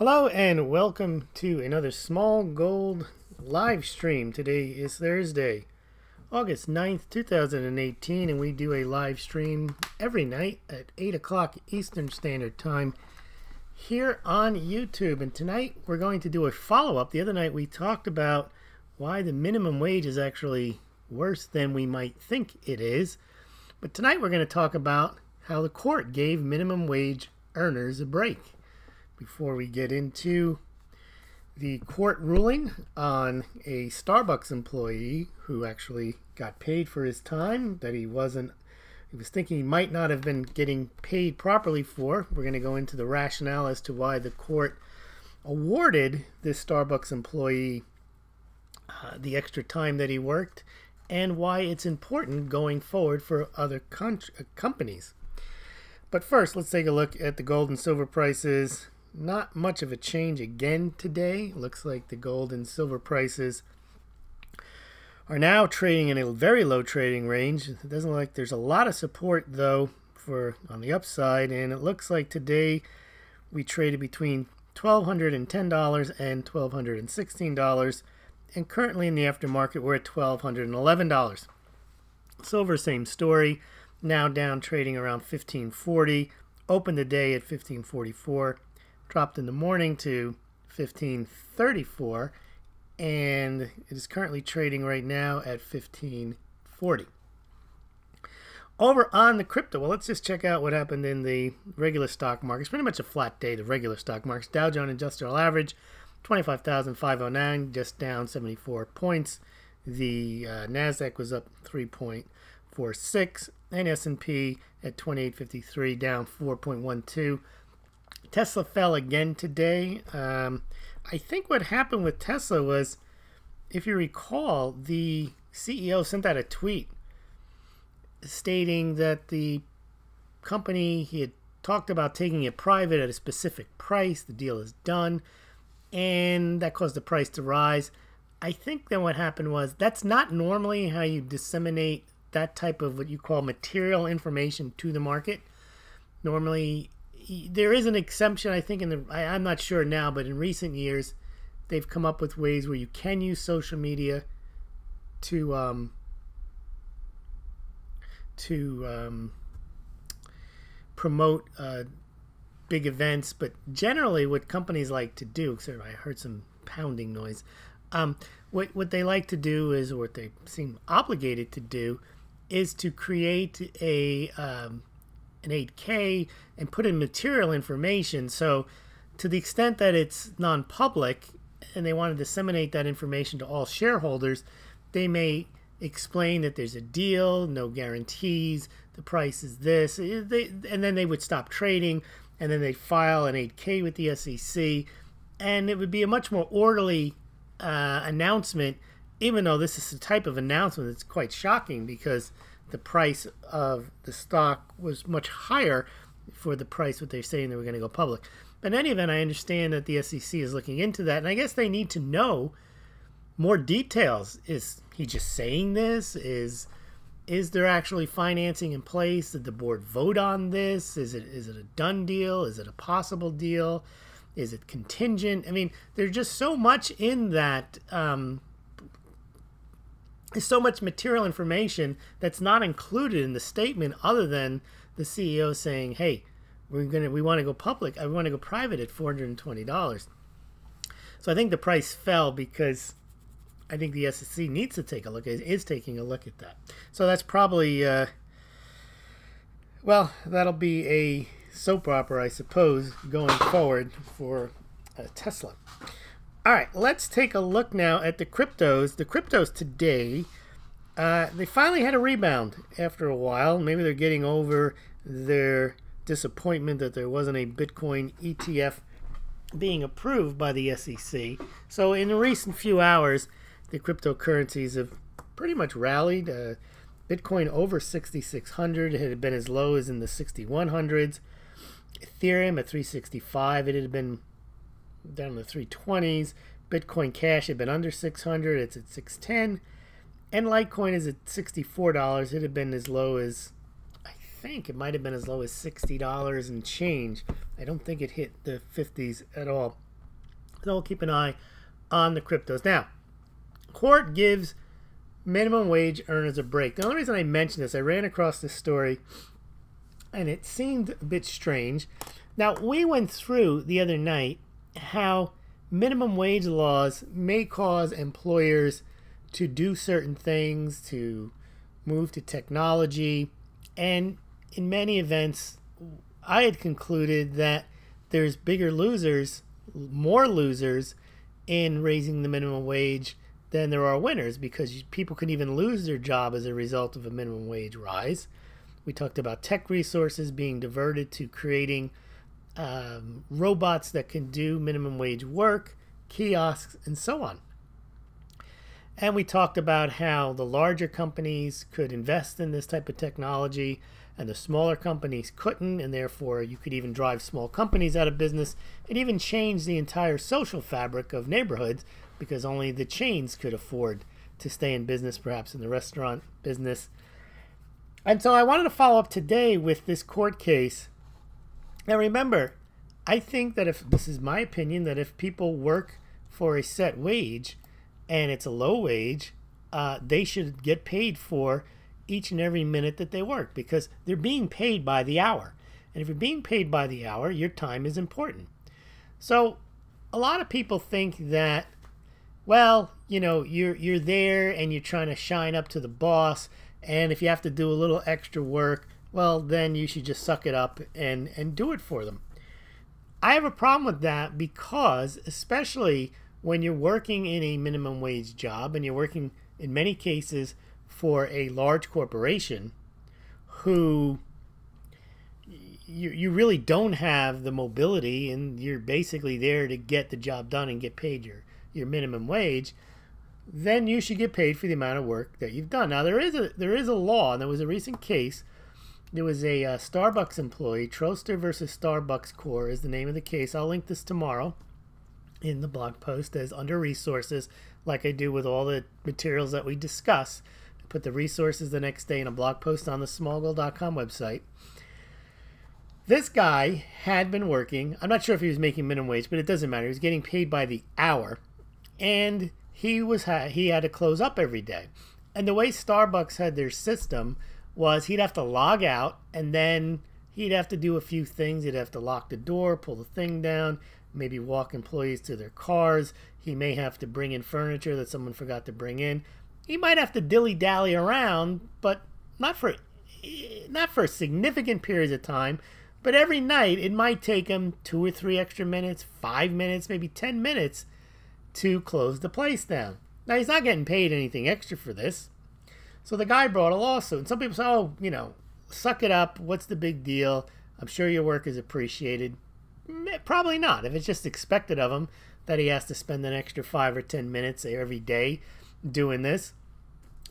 Hello and welcome to another Smaulgld live stream. Today is Thursday, August 9th, 2018, and we do a live stream every night at 8 o'clock Eastern Standard Time here on YouTube. And tonight we're going to do a follow-up. The other night we talked about why the minimum wage is actually worse than we might think it is. But tonight we're going to talk about how the court gave minimum wage earners a break. Before we get into the court ruling on a Starbucks employee who actually got paid for his time that he was thinking he might not have been getting paid properly for, we're going to go into the rationale as to why the court awarded this Starbucks employee the extra time that he worked and why it's important going forward for other companies. But first, let's take a look at the gold and silver prices. Not much of a change again today. Looks like the gold and silver prices are now trading in a very low trading range. It doesn't look like there's a lot of support though on the upside, and it looks like today we traded between $1,210 and $1,216, and currently in the aftermarket we're at $1,211. Silver, same story, now down trading around $1,540, opened the day at $1,544. Dropped in the morning to $1,534, and it is currently trading right now at $1,540. Over on the crypto, well, let's just check out what happened in the regular stock market. It's pretty much a flat day, the regular stock markets. Dow Jones Industrial Average, 25,509, just down 74 points. The NASDAQ was up 3.46, and S&P at 2853, down 4.12. Tesla fell again today. I think what happened with Tesla was, if you recall, the CEO sent out a tweet stating that the company, he had talked about taking it private at a specific price. The deal is done, and that caused the price to rise. I think then what happened was, that's not normally how you disseminate that type of what you call material information to the market. Normally, there is an exemption, I think, I'm not sure now, but in recent years, they've come up with ways where you can use social media to promote big events. But generally, what companies like to do, sorry, I heard some pounding noise. What they like to do is, or what they seem obligated to do, is to create an 8K and put in material information. So to the extent that it's non-public and they want to disseminate that information to all shareholders, they may explain that there's a deal, no guarantees, the price is this, and then they would stop trading, and then they'd file an 8K with the SEC, and it would be a much more orderly announcement, even though this is the type of announcement that's quite shocking because the price of the stock was much higher for the price what they're saying they were going to go public. But in any event, I understand that the SEC is looking into that, and I guess they need to know more details. Is he just saying this? Is there actually financing in place? Did the board vote on this? Is it a done deal? Is it a possible deal? Is it contingent? I mean, there's just so much in that. There's so much material information that's not included in the statement, other than the CEO saying, "Hey, we want to go public. I want to go private at $420." So I think the price fell because I think the SEC needs to take a look. Is taking a look at that. So that's probably well, that'll be a soap opera, I suppose, going forward for Tesla. All right, let's take a look now at the cryptos. The cryptos today, they finally had a rebound after a while. Maybe they're getting over their disappointment that there wasn't a Bitcoin ETF being approved by the SEC. So in the recent few hours, the cryptocurrencies have pretty much rallied. Bitcoin over 6,600. It had been as low as in the 6,100s. Ethereum at 365. It had been down in the 320s. Bitcoin Cash had been under 600. It's at 610. And Litecoin is at $64. It had been as low as, I think it might have been as low as $60 and change. I don't think it hit the 50s at all. So we'll keep an eye on the cryptos. Now, court gives minimum wage earners a break. The only reason I mention this, I ran across this story and it seemed a bit strange. Now, we went through the other night how minimum wage laws may cause employers to do certain things, to move to technology, and in many events, I had concluded that there's bigger losers, more losers in raising the minimum wage than there are winners, because people can even lose their job as a result of a minimum wage rise. We talked about tech resources being diverted to creating robots that can do minimum wage work, kiosks, and so on. And we talked about how the larger companies could invest in this type of technology and the smaller companies couldn't, and therefore you could even drive small companies out of business and even change the entire social fabric of neighborhoods, because only the chains could afford to stay in business, perhaps in the restaurant business. And so I wanted to follow up today with this court case. Now remember, I think that if, this is my opinion, that if people work for a set wage and it's a low wage, they should get paid for each and every minute that they work, because they're being paid by the hour. And if you're being paid by the hour, your time is important. So a lot of people think that, well, you know, you're there and you're trying to shine up to the boss, and if you have to do a little extra work, well, then you should just suck it up and do it for them. I have a problem with that, because especially when you're working in a minimum wage job and you're working in many cases for a large corporation who you really don't have the mobility, and you're basically there to get the job done and get paid your minimum wage, then you should get paid for the amount of work that you've done. Now, there is a law, and there was a recent case. There was a Starbucks employee, Troster versus Starbucks Core is the name of the case. I'll link this tomorrow in the blog post as under resources, like I do with all the materials that we discuss. I put the resources the next day in a blog post on the Smaulgld.com website. This guy had been working. I'm not sure if he was making minimum wage, but it doesn't matter. He was getting paid by the hour, and he had to close up every day. And the way Starbucks had their system was he'd have to log out, and then he'd have to do a few things. He'd have to lock the door, pull the thing down, maybe walk employees to their cars. He may have to bring in furniture that someone forgot to bring in. He might have to dilly-dally around, but not for significant periods of time. But every night, it might take him 2 or 3 extra minutes, 5 minutes, maybe 10 minutes to close the place down. Now, he's not getting paid anything extra for this. So the guy brought a lawsuit. And some people say, oh, you know, suck it up. What's the big deal? I'm sure your work is appreciated. Probably not. If it's just expected of him that he has to spend an extra 5 or 10 minutes every day doing this.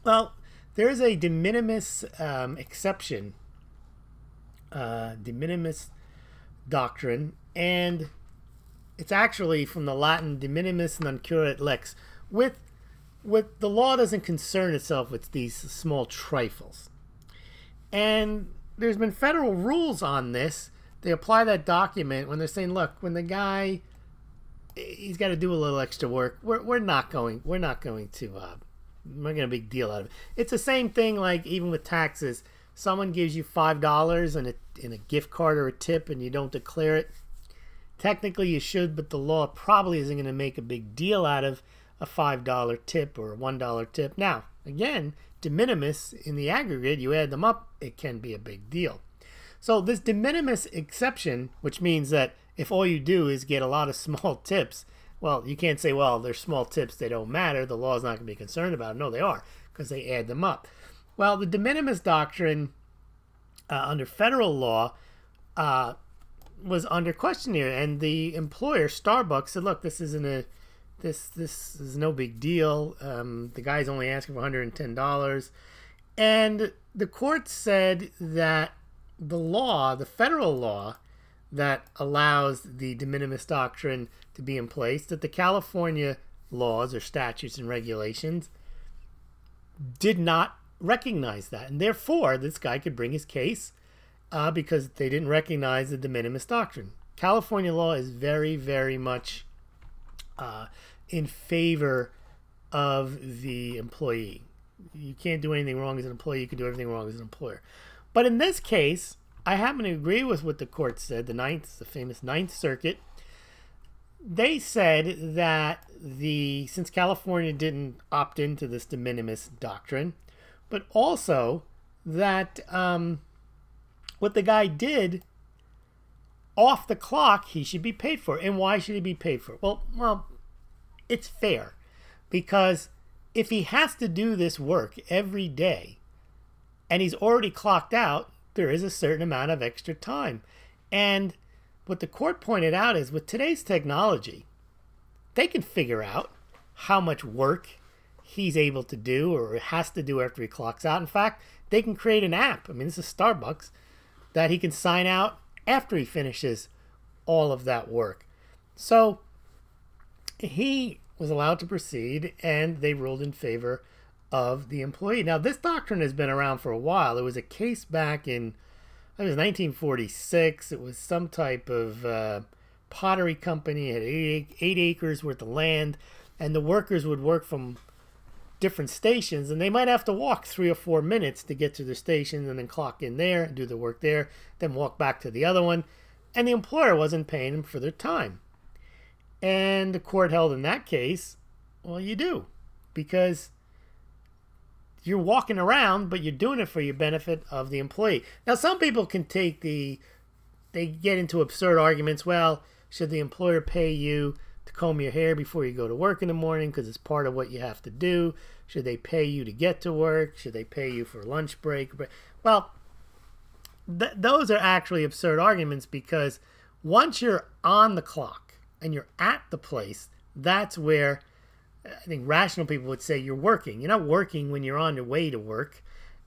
Well, there's a de minimis exception, de minimis doctrine, and it's actually from the Latin de minimis non curat lex. With the law doesn't concern itself with these small trifles. And there's been federal rules on this. They apply that document when they're saying, look, when the guy, he's got to do a little extra work, we're not going to make a big deal out of it. It's the same thing like even with taxes. Someone gives you $5 in a gift card or a tip and you don't declare it. Technically you should, but the law probably isn't going to make a big deal out of a $5 tip or a $1 tip. Now, again, de minimis in the aggregate, you add them up, it can be a big deal. So this de minimis exception, which means that if all you do is get a lot of small tips, well, you can't say, well, they're small tips, they don't matter, the law is not going to be concerned about them. No, they are, because they add them up. Well, the de minimis doctrine under federal law was under question here, and the employer, Starbucks, said, look, this isn't this is no big deal. The guy's only asking for $110. And the court said that the federal law that allows the de minimis doctrine to be in place, that the California laws or statutes and regulations did not recognize that. And therefore, this guy could bring his case because they didn't recognize the de minimis doctrine. California law is very, very much in favor of the employee. You can't do anything wrong as an employee. You can do everything wrong as an employer. But in this case, I happen to agree with what the court said, the famous Ninth Circuit. They said that since California didn't opt into this de minimis doctrine, but also that what the guy did off the clock, he should be paid for. And why should he be paid for? Well, it's fair, because if he has to do this work every day and he's already clocked out, there is a certain amount of extra time. And what the court pointed out is, with today's technology, they can figure out how much work he's able to do or has to do after he clocks out. In fact, they can create an app. I mean, this is Starbucks, that he can sign out after he finishes all of that work. So he was allowed to proceed, and they ruled in favor of the employee. Now, this doctrine has been around for a while. It was a case back in, I think it was 1946. It was some type of pottery company. It had 8 acres worth of land, and the workers would work from different stations, and they might have to walk 3 or 4 minutes to get to the station and then clock in there and do the work there, then walk back to the other one, and the employer wasn't paying them for their time. And the court held in that case, well, you do, because you're walking around, but you're doing it for your benefit of the employee. Now, some people can they get into absurd arguments. Well, should the employer pay you to comb your hair before you go to work in the morning because it's part of what you have to do? Should they pay you to get to work? Should they pay you for lunch break? Well, those are actually absurd arguments, because once you're on the clock and you're at the place, that's where I think rational people would say you're working. You're not working when you're on your way to work.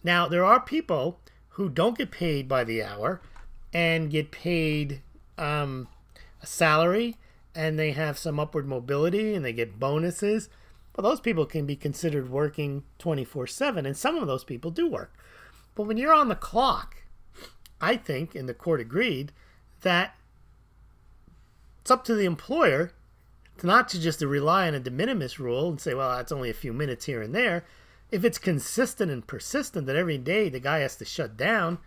Now, there are people who don't get paid by the hour and get paid a salary, and they have some upward mobility and they get bonuses. Well, those people can be considered working 24/7, and some of those people do work. But when you're on the clock, I think, and the court agreed, that it's up to the employer not to just rely on a de minimis rule and say, well, that's only a few minutes here and there. If it's consistent and persistent that every day the guy has to shut down,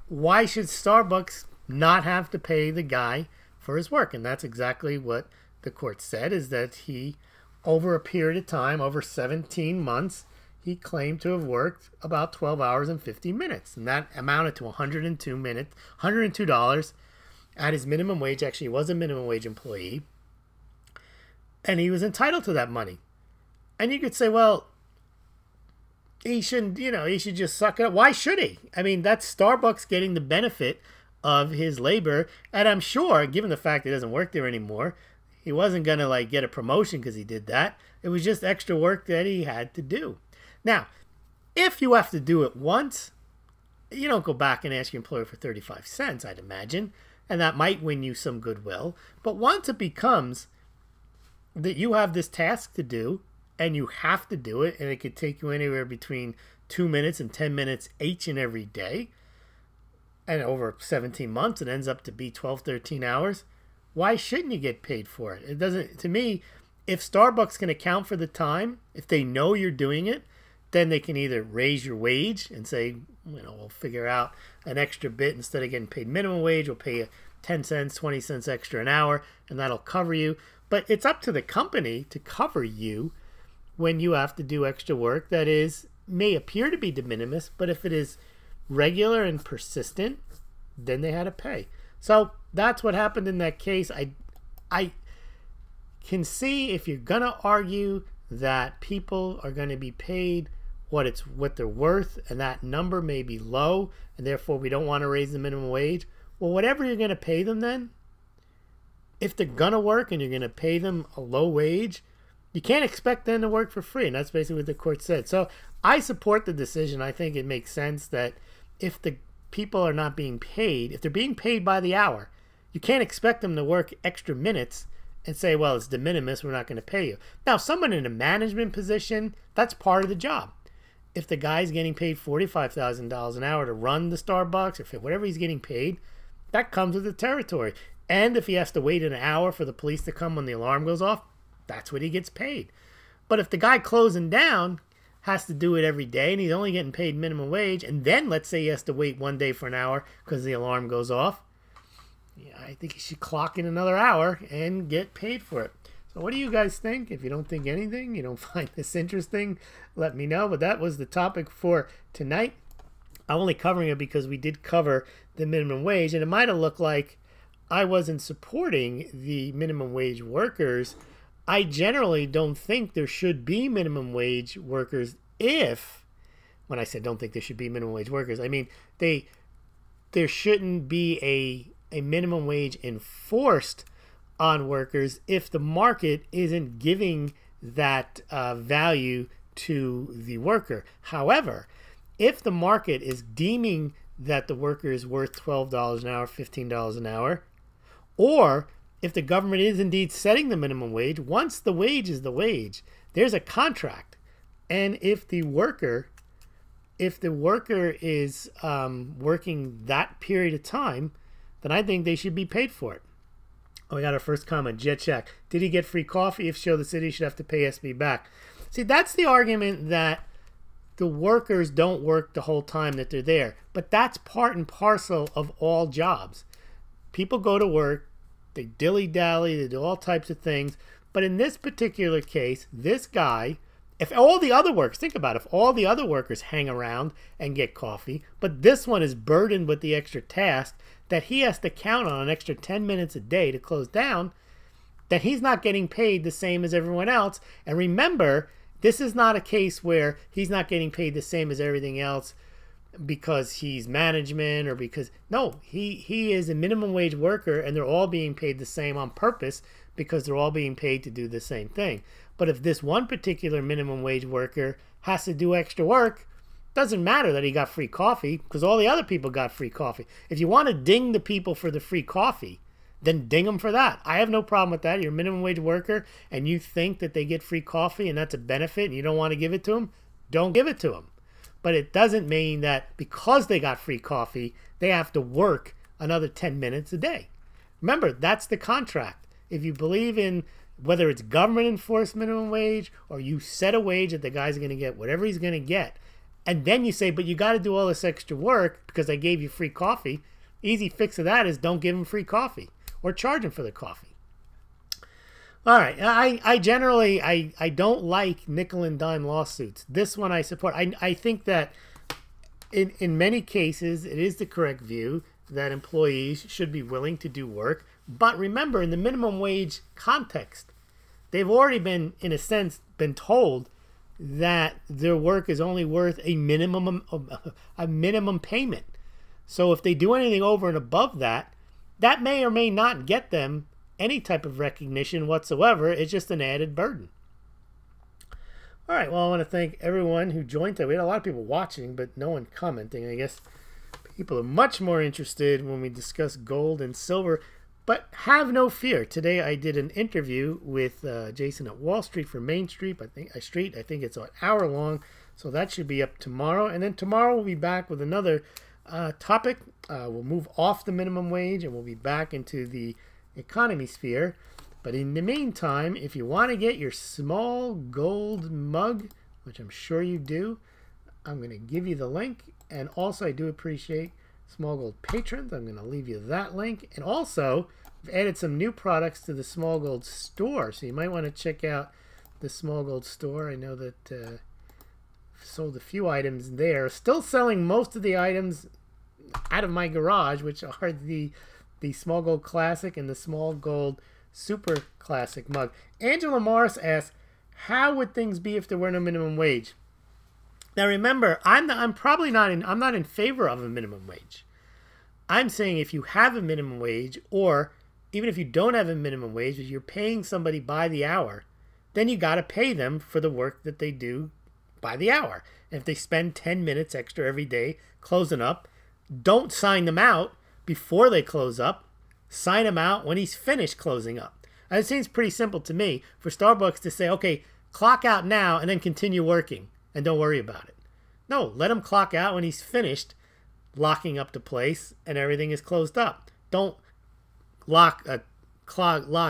why should Starbucks not have to pay the guy for his work? And that's exactly what the court said, is that he, over a period of time, over 17 months, he claimed to have worked about 12 hours and 50 minutes. And that amounted to $102 at his minimum wage. Actually, he was a minimum wage employee, and he was entitled to that money. And you could say, well, he shouldn't, he should just suck it up. Why should he? I mean, that's Starbucks getting the benefit of his labor. And I'm sure, given the fact that he doesn't work there anymore, he wasn't going to get a promotion because he did that. It was just extra work that he had to do. Now, if you have to do it once, you don't go back and ask your employer for 35 cents, I'd imagine. And that might win you some goodwill. But once it becomes that you have this task to do, and you have to do it, and it could take you anywhere between 2 minutes and 10 minutes each and every day, and over 17 months, it ends up to be 12, 13 hours, why shouldn't you get paid for it? It doesn't, to me, if Starbucks can account for the time, if they know you're doing it, then they can either raise your wage and say, we'll figure out an extra bit. Instead of getting paid minimum wage, we'll pay you 10 cents, 20 cents extra an hour, and that'll cover you. But it's up to the company to cover you when you have to do extra work that may appear to be de minimis, but if it is regular and persistent, then they had to pay. So that's what happened in that case. I can see, if you're going to argue that people are going to be paid what they're worth, and that number may be low, and therefore we don't want to raise the minimum wage. Well, whatever you're going to pay them then, if they're going to work and you're going to pay them a low wage, you can't expect them to work for free. And that's basically what the court said. So I support the decision. I think it makes sense that if the people are not being paid, if they're being paid by the hour, you can't expect them to work extra minutes and say, well, it's de minimis, we're not going to pay you. Now, someone in a management position, that's part of the job. If the guy's getting paid $45,000 an hour to run the Starbucks, or whatever he's getting paid, that comes with the territory. And if he has to wait an hour for the police to come when the alarm goes off, that's what he gets paid. But if the guy closing down has to do it every day and he's only getting paid minimum wage, and then let's say he has to wait 1 day for an hour because the alarm goes off, yeah, I think he should clock in another hour and get paid for it. So what do you guys think? If you don't think anything, you don't find this interesting, let me know. But that was the topic for tonight. I'm only covering it because we did cover the minimum wage, and it might have looked like I wasn't supporting the minimum wage workers. I generally don't think there should be minimum wage workers if, when I said don't think there should be minimum wage workers, I mean there shouldn't be a minimum wage enforced on workers if the market isn't giving that value to the worker. However, if the market is deeming that the worker is worth $12 an hour, $15 an hour, or if the government is indeed setting the minimum wage, once the wage is the wage, there's a contract. And if the worker is working that period of time, then I think they should be paid for it. Oh, we got our first comment, Jet Shack. Did he get free coffee? If so, the city should have to pay SB back. See, that's the argument that the workers don't work the whole time that they're there. But that's part and parcel of all jobs. People go to work, they dilly-dally, they do all types of things. But in this particular case, this guy, if all the other workers, think about it, if all the other workers hang around and get coffee, but this one is burdened with the extra task that he has to count on an extra 10 minutes a day to close down, that he's not getting paid the same as everyone else. And remember, this is not a case where he's not getting paid the same as everything else because he's management or because, no, he is a minimum wage worker and they're all being paid the same on purpose because they're all being paid to do the same thing. But if this one particular minimum wage worker has to do extra work, doesn't matter that he got free coffee because all the other people got free coffee. If you want to ding the people for the free coffee, then ding them for that. I have no problem with that. You're a minimum wage worker and you think that they get free coffee and that's a benefit and you don't want to give it to them, don't give it to them. But it doesn't mean that because they got free coffee, they have to work another 10 minutes a day. Remember, that's the contract. If you believe in whether it's government enforced minimum wage or you set a wage that the guy's going to get whatever he's going to get, and then you say, but you got to do all this extra work because I gave you free coffee. Easy fix of that is don't give him free coffee or charge him for the coffee. All right. I generally don't like nickel and dime lawsuits. This one I support. I think that in many cases, it is the correct view that employees should be willing to do work. But remember, in the minimum wage context, they've already been, in a sense, been told that their work is only worth a minimum payment. So if they do anything over and above that, that may or may not get them any type of recognition whatsoever. It's just an added burden. All right, well, I want to thank everyone who joined today. We had a lot of people watching, but no one commenting. I guess people are much more interested when we discuss gold and silver. But have no fear. Today I did an interview with Jason at Wall Street for Main Street. I think it's an hour long, so that should be up tomorrow. And then tomorrow we'll be back with another topic. We'll move off the minimum wage and we'll be back into the economy sphere. But in the meantime, if you want to get your Smaulgld mug, which I'm sure you do, I'm going to give you the link. And also I do appreciate Smaulgld patrons. I'm going to leave you that link. And also, I've added some new products to the Smaulgld store, so you might want to check out the Smaulgld store. I know that I've sold a few items there. Still selling most of the items out of my garage, which are the Smaulgld Classic and the Smaulgld Super Classic mug. Angela Morris asks, how would things be if there were no minimum wage? Now remember, I'm not in favor of a minimum wage. I'm saying if you have a minimum wage, or even if you don't have a minimum wage, if you're paying somebody by the hour, then you got to pay them for the work that they do by the hour. And if they spend 10 minutes extra every day closing up, don't sign them out before they close up. Sign them out when he's finished closing up. And it seems pretty simple to me for Starbucks to say, okay, clock out now and then continue working and don't worry about it. No, let him clock out when he's finished locking up the place and everything is closed up. Don't log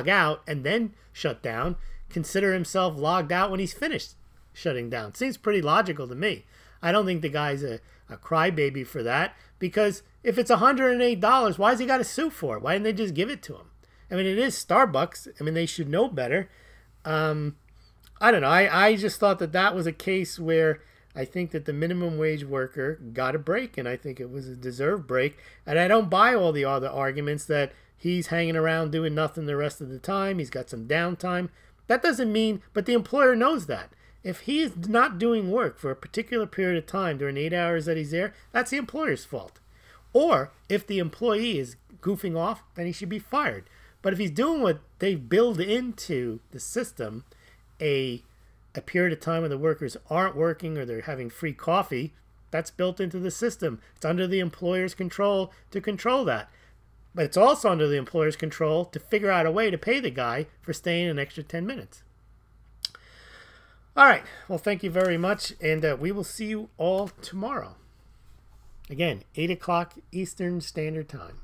out and then shut down. consider himself logged out when he's finished shutting down. Seems pretty logical to me. I don't think the guy's a crybaby for that, because if it's $108, why has he got to sue for it? Why didn't they just give it to him? I mean, it is Starbucks. I mean, they should know better. I don't know. I just thought that was a case where I think that the minimum wage worker got a break, and I think it was a deserved break. And I don't buy all the other arguments that he's hanging around doing nothing the rest of the time. He's got some downtime. That doesn't mean, but the employer knows that. If he is not doing work for a particular period of time during the 8 hours that he's there, that's the employer's fault. Or if the employee is goofing off, then he should be fired. But if he's doing what they build into the system, a period of time when the workers aren't working or they're having free coffee, that's built into the system. It's under the employer's control to control that. But it's also under the employer's control to figure out a way to pay the guy for staying an extra 10 minutes. All right. Well, thank you very much, and we will see you all tomorrow. Again, 8 o'clock Eastern Standard Time.